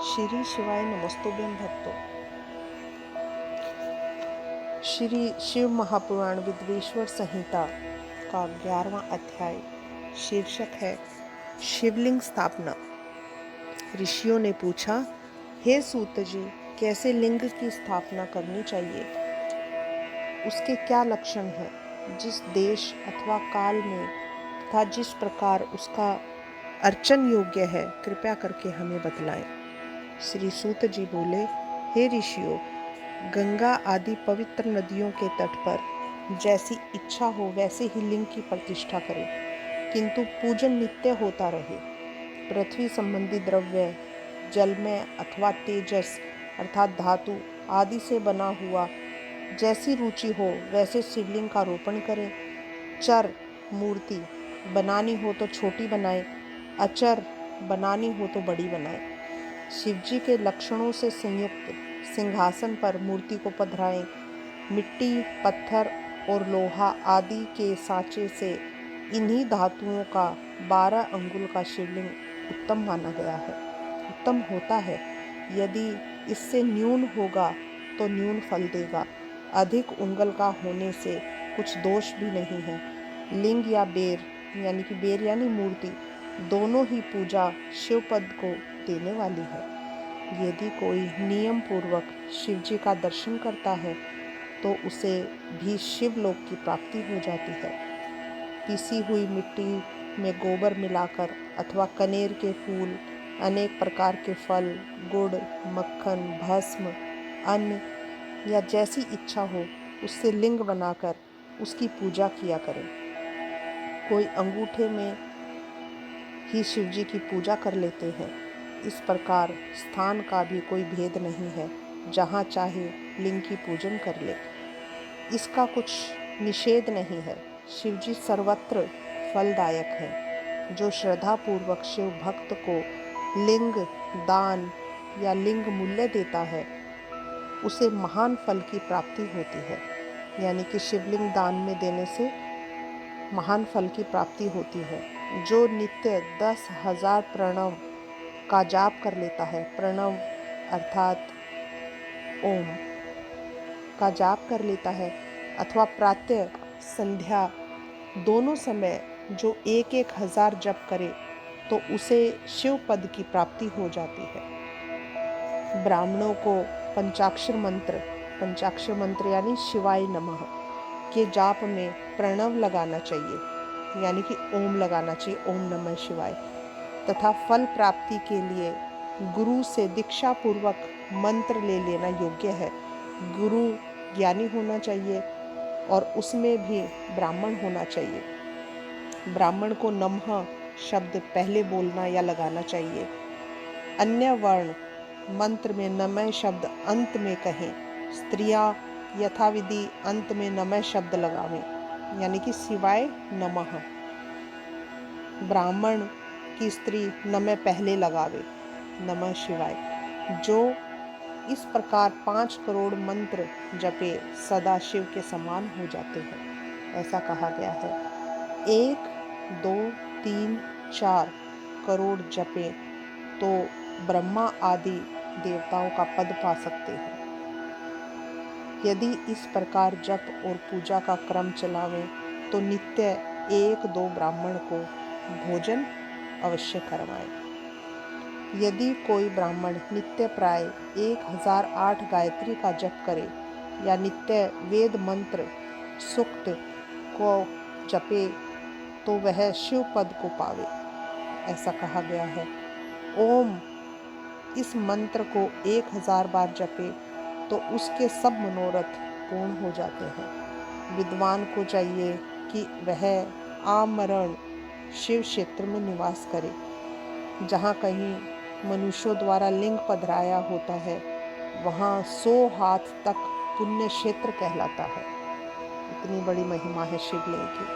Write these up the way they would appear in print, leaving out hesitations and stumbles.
श्री शिवाय नमस्तुभ्यं भक्तों। श्री शिव महापुराण विद्वेश्वर संहिता का 11वां अध्याय शीर्षक है शिवलिंग स्थापना। ऋषियों ने पूछा, हे सूत जी, कैसे लिंग की स्थापना करनी चाहिए? उसके क्या लक्षण हैं? जिस देश अथवा काल में तथा जिस प्रकार उसका अर्चन योग्य है, कृपया करके हमें बतलाएं। श्री सूत जी बोले, हे ऋषियों, गंगा आदि पवित्र नदियों के तट पर जैसी इच्छा हो वैसे ही लिंग की प्रतिष्ठा करें, किंतु पूजन नित्य होता रहे। पृथ्वी संबंधी द्रव्य, जलमय अथवा तेजस अर्थात धातु आदि से बना हुआ जैसी रुचि हो वैसे शिवलिंग का रोपण करें। चर मूर्ति बनानी हो तो छोटी बनाएं, अचर बनानी हो तो बड़ी बनाएं। शिवजी के लक्षणों से संयुक्त सिंहासन पर मूर्ति को पधराएं। मिट्टी, पत्थर और लोहा आदि के सांचे से इन्हीं धातुओं का 12 अंगुल का शिवलिंग उत्तम माना गया है, उत्तम होता है। यदि इससे न्यून होगा तो न्यून फल देगा। अधिक उंगल का होने से कुछ दोष भी नहीं है। लिंग या बेर यानी कि बेर यानी मूर्ति दोनों ही पूजा शिवपद को देने वाली है। यदि कोई नियम पूर्वक शिवजी का दर्शन करता है तो उसे भी शिवलोक की प्राप्ति हो जाती है। पिसी हुई मिट्टी में गोबर मिलाकर अथवा कनेर के फूल, अनेक प्रकार के फल, गुड़, मक्खन, भस्म, अन्न या जैसी इच्छा हो उससे लिंग बनाकर उसकी पूजा किया करें। कोई अंगूठे में ही शिवजी की पूजा कर लेते हैं। इस प्रकार स्थान का भी कोई भेद नहीं है, जहाँ चाहे लिंग की पूजन कर ले। इसका कुछ निषेध नहीं है। शिवजी सर्वत्र फलदायक है। जो श्रद्धा पूर्वक शिव भक्त को लिंग दान या लिंग मूल्य देता है उसे महान फल की प्राप्ति होती है। यानी कि शिवलिंग दान में देने से महान फल की प्राप्ति होती है। जो नित्य 10,000 प्रणव का जाप कर लेता है, प्रणव अर्थात ओम का जाप कर लेता है, अथवा प्रातः संध्या दोनों समय जो 1,000 जप करे तो उसे शिव पद की प्राप्ति हो जाती है। ब्राह्मणों को पंचाक्षर मंत्र यानी शिवाय नमः के जाप में प्रणव लगाना चाहिए, यानी कि ओम लगाना चाहिए, ओम नमः शिवाय। तथा फल प्राप्ति के लिए गुरु से दीक्षा पूर्वक मंत्र ले लेना योग्य है। गुरु ज्ञानी होना चाहिए और उसमें भी ब्राह्मण होना चाहिए। ब्राह्मण को नमः शब्द पहले बोलना या लगाना चाहिए। अन्य वर्ण मंत्र में नमः शब्द अंत में कहें। स्त्रियां यथाविधि अंत में नमः शब्द लगावें, यानी कि शिवाय नमः। ब्राह्मण की स्त्री नमः पहले लगावे, नमः शिवाय। जो इस प्रकार 5 करोड़ मंत्र जपे सदा शिव के समान हो जाते हैं, ऐसा कहा गया है। 1, 2, 3, 4 करोड़ जपे तो ब्रह्मा आदि देवताओं का पद पा सकते हैं। यदि इस प्रकार जप और पूजा का क्रम चलावें तो नित्य 1-2 ब्राह्मण को भोजन अवश्य करवाएं। यदि कोई ब्राह्मण नित्य प्राय 1008 गायत्री का जप करे या नित्य वेद मंत्र सूक्त को जपे तो वह शिव पद को पावे, ऐसा कहा गया है। ओम इस मंत्र को 1000 बार जपे तो उसके सब मनोरथ पूर्ण हो जाते हैं। विद्वान को चाहिए कि वह आमरण शिव क्षेत्र में निवास करे। जहाँ कहीं मनुष्यों द्वारा लिंग पधराया होता है वहाँ 100 हाथ तक पुण्य क्षेत्र कहलाता है। इतनी बड़ी महिमा है शिवलिंग की।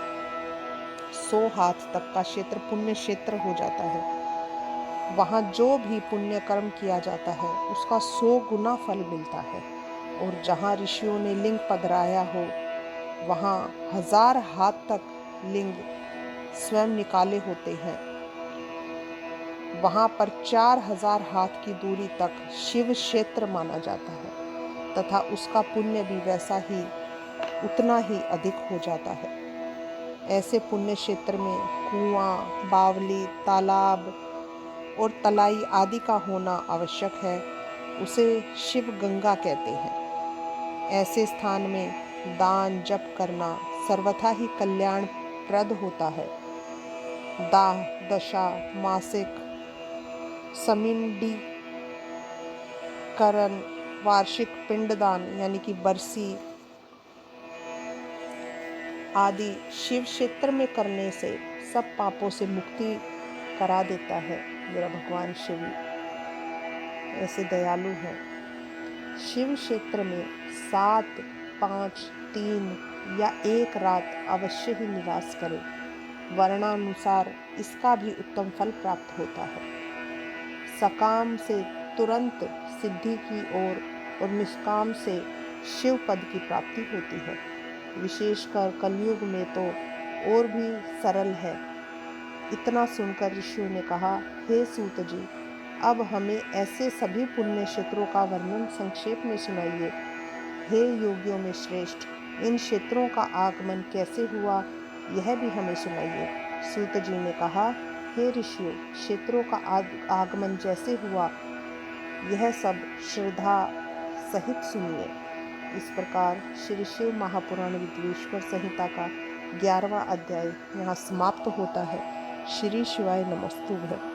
100 हाथ तक का क्षेत्र पुण्य क्षेत्र हो जाता है। वहाँ जो भी पुण्य कर्म किया जाता है उसका 100 गुना फल मिलता है। और जहाँ ऋषियों ने लिंग पधराया हो वहाँ 1000 हाथ तक लिंग स्वयं निकाले होते हैं। वहाँ पर 4000 हाथ की दूरी तक शिव क्षेत्र माना जाता है तथा उसका पुण्य भी वैसा ही उतना ही अधिक हो जाता है। ऐसे पुण्य क्षेत्र में कुआं, बावली, तालाब और तलाई आदि का होना आवश्यक है। उसे शिव गंगा कहते हैं। ऐसे स्थान में दान जप करना सर्वथा ही कल्याणप्रद होता है। दाह, दशा, मासिक, समिंडीकरण, वार्षिक पिंडदान यानी कि बरसी आदि शिव क्षेत्र में करने से सब पापों से मुक्ति करा देता है। मेरा भगवान शिव ऐसे दयालु हैं। शिव क्षेत्र में 7, 5, 3 या 1 रात अवश्य ही निवास करें। वर्णानुसार इसका भी उत्तम फल प्राप्त होता है। सकाम से तुरंत सिद्धि की ओर और निष्काम से शिव पद की प्राप्ति होती है। विशेषकर कलयुग में तो और भी सरल है। इतना सुनकर ऋषियों ने कहा, हे सूत जी, अब हमें ऐसे सभी पुण्य क्षेत्रों का वर्णन संक्षेप में सुनाइए। हे योगियों में श्रेष्ठ, इन क्षेत्रों का आगमन कैसे हुआ, यह भी हमें सुनाइए। सूत जी ने कहा, हे ऋषियों, क्षेत्रों का आगमन जैसे हुआ, यह सब श्रद्धा सहित सुनिए। इस प्रकार श्री शिव महापुराण विद्वेश्वर संहिता का 11वां अध्याय यहाँ समाप्त होता है। श्री शिवाय नमस्तुभ्यं।